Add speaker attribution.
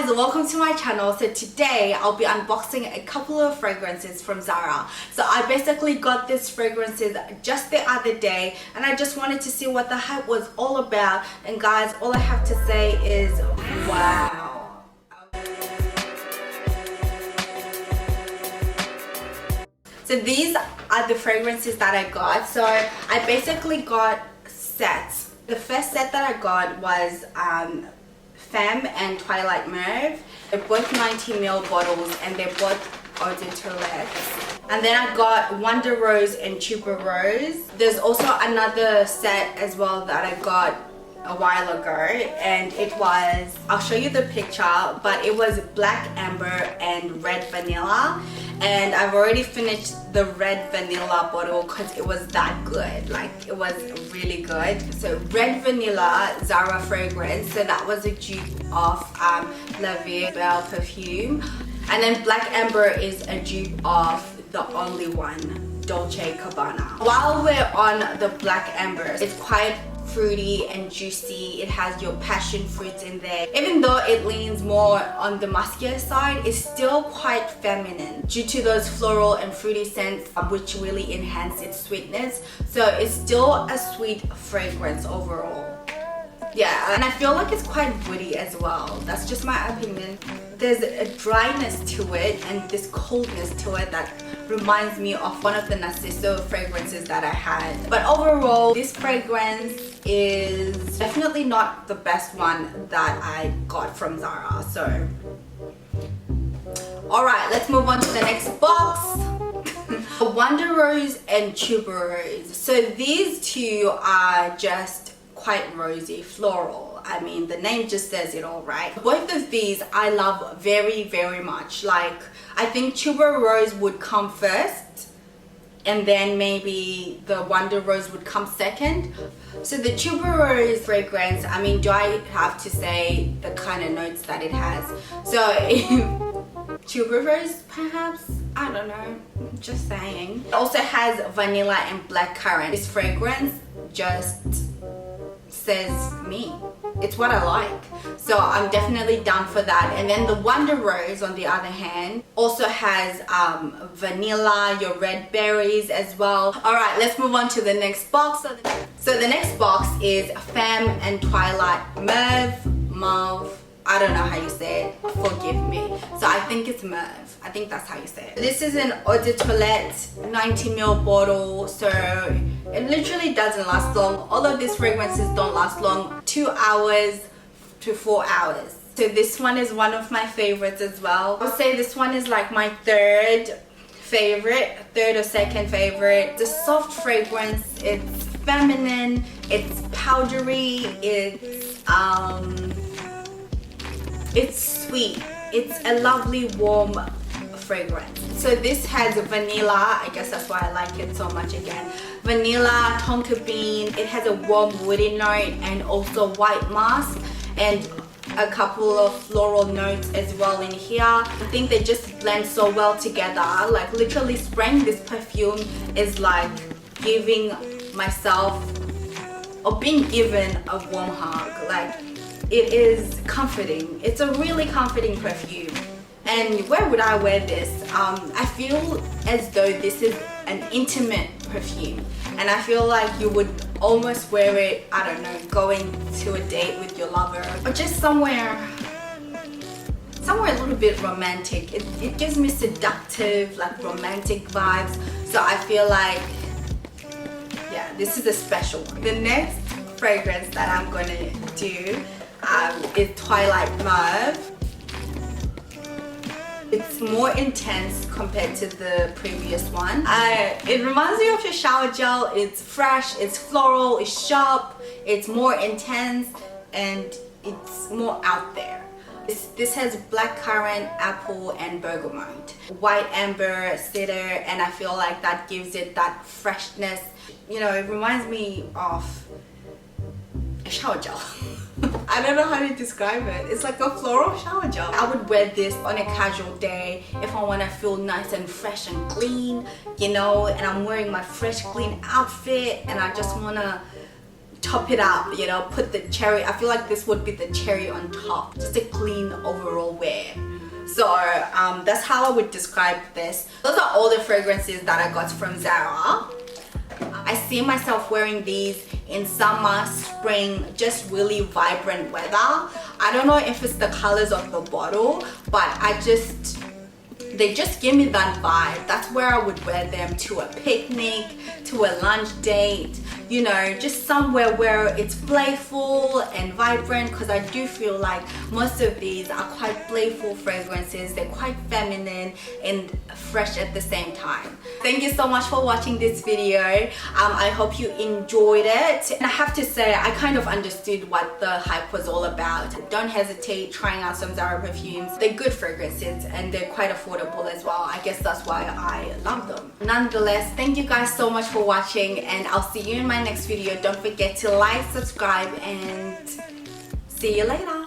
Speaker 1: guys, welcome to my channel. So today I'll be unboxing a couple of fragrances from Zara. So I basically got these fragrances just the other day and I just wanted to see what the hype was all about. And guys, all I have to say is wow. So these are the fragrances that I got. So I basically got sets. The first set that I got was FEMME and Twilight Mar. They're both 90ml bottles and they're both eau de toilette. And then I got Wonderrose and TUBEROSE. There's also another set as well that I got a while ago, and it was, I'll show you the picture, but it was black amber and red vanilla, and I've already finished the red vanilla bottle because it was that good. Like, it was really good. So red vanilla Zara fragrance, so that was a dupe of La Vie Belle Perfume, and then black amber is a dupe of the only one, Dolce Gabbana. While we're on the black amber, it's quite fruity and juicy. It has your passion fruits in there. Even though it leans more on the muskier side, it's still quite feminine due to those floral and fruity scents, which really enhance its sweetness. So it's still a sweet fragrance overall. Yeah, and I feel like it's quite woody as well. That's just my opinion. There's a dryness to it and this coldness to it that reminds me of one of the Narciso fragrances that I had. But overall, this fragrance is definitely not the best one that I got from Zara. So, alright, let's move on to the next box. Wonderrose and TUBEROSE. So these two are just quite rosy, floral. I mean, the name just says it all, right? Both of these I love very, very much. Like, I think TUBEROSE would come first and then maybe the Wonderrose would come second. So the TUBEROSE fragrance, I mean, do I have to say the kind of notes that it has? So TUBEROSE perhaps? I don't know, just saying. It also has vanilla and blackcurrant. This fragrance just says me. It's what I like, so I'm definitely down for that. And then the Wonderrose, on the other hand, also has vanilla, your red berries as well. All right, let's move on to the next box. So the next box is FEMME and Twilight Mauve. I don't know how you say it, forgive me. So I think it's Mauve. I think that's how you say it. This is an eau de toilette 90ml bottle, so it literally doesn't last long. All of these fragrances don't last long, 2 hours to 4 hours. So this one is one of my favorites as well. I would say this one is like my third or second favorite. The soft fragrance, it's feminine, it's powdery, it's sweet. It's a lovely warm fragrance. So this has vanilla, I guess that's why I like it so much again. Vanilla, tonka bean, it has a warm woody note and also white musk and a couple of floral notes as well in here. I think they just blend so well together. Like, literally spraying this perfume is like giving myself or being given a warm hug. Like, it is comforting. It's a really comforting perfume. And where would I wear this? I feel as though this is an intimate perfume, and I feel like you would almost wear it, I don't know, going to a date with your lover, or just somewhere a little bit romantic. It gives me seductive, like romantic vibes. So I feel like, yeah, this is a special one. The next fragrance that I'm gonna do is Twilight Mar. It's more intense compared to the previous one. It reminds me of your shower gel. It's fresh, it's floral, it's sharp, it's more intense, and it's more out there. This has blackcurrant, apple, and bergamot. White amber, cedar, and I feel like that gives it that freshness. You know, it reminds me of a shower gel. I don't know how to describe it. It's like a floral shower gel. I would wear this on a casual day if I want to feel nice and fresh and clean, you know, and I'm wearing my fresh clean outfit and I just want to top it up, you know, put the cherry. I feel like this would be the cherry on top, just a clean overall wear. So that's how I would describe this. Those are all the fragrances that I got from Zara. I see myself wearing these in summer, spring, just really vibrant weather. I don't know if it's the colors of the bottle, but they just give me that vibe. That's where I would wear them to a picnic, to a lunch date, you know, just somewhere where it's playful and vibrant, because I do feel like most of these are quite playful fragrances. They're quite feminine and fresh at the same time. Thank you so much for watching this video. I hope you enjoyed it. And I have to say, I kind of understood what the hype was all about. Don't hesitate trying out some Zara perfumes. They're good fragrances and they're quite affordable as well. I guess that's why I love them. Nonetheless, thank you guys so much for watching, and I'll see you in my next video. Don't forget to like, subscribe, and see you later.